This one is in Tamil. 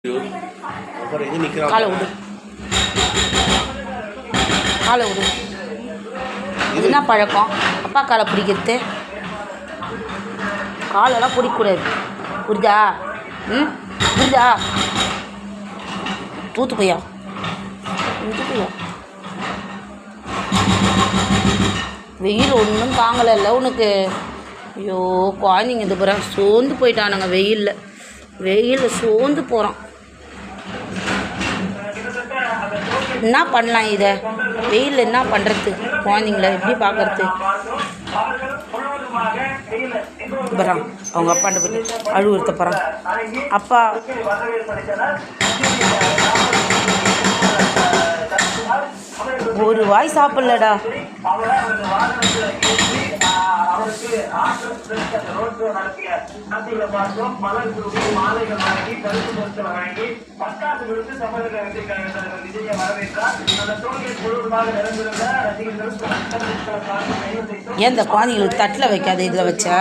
காலை விடு, காலை விடு. இது என்ன பழக்கம்? அப்பா காலை பிடிக்கிறது, காலெல்லாம் பிடிக்கக்கூடாது, புரியுதா? புரியுதா? தூத்து போயா, வெயில் ஒன்றும் தாங்கலைல்ல உனக்கு. ஐயோ குழந்தைங்க இது போகிறான், சோர்ந்து போயிட்டானுங்க வெயிலில் சோர்ந்து போகிறான். என்ன பண்ணலாம் இதை வெயிலில்? என்ன பண்ணுறது? குழந்தைங்கள எப்படி பார்க்கறது? போகிறான் அவங்க அப்பாண்ட போய் அழுவுறுத்த போகிறான். அப்பா ஒரு வாய் சாப்பிடலடா. ஏன் இந்த குழந்தைங்களுக்கு தட்டில் வைக்காது, இதில் வச்சா?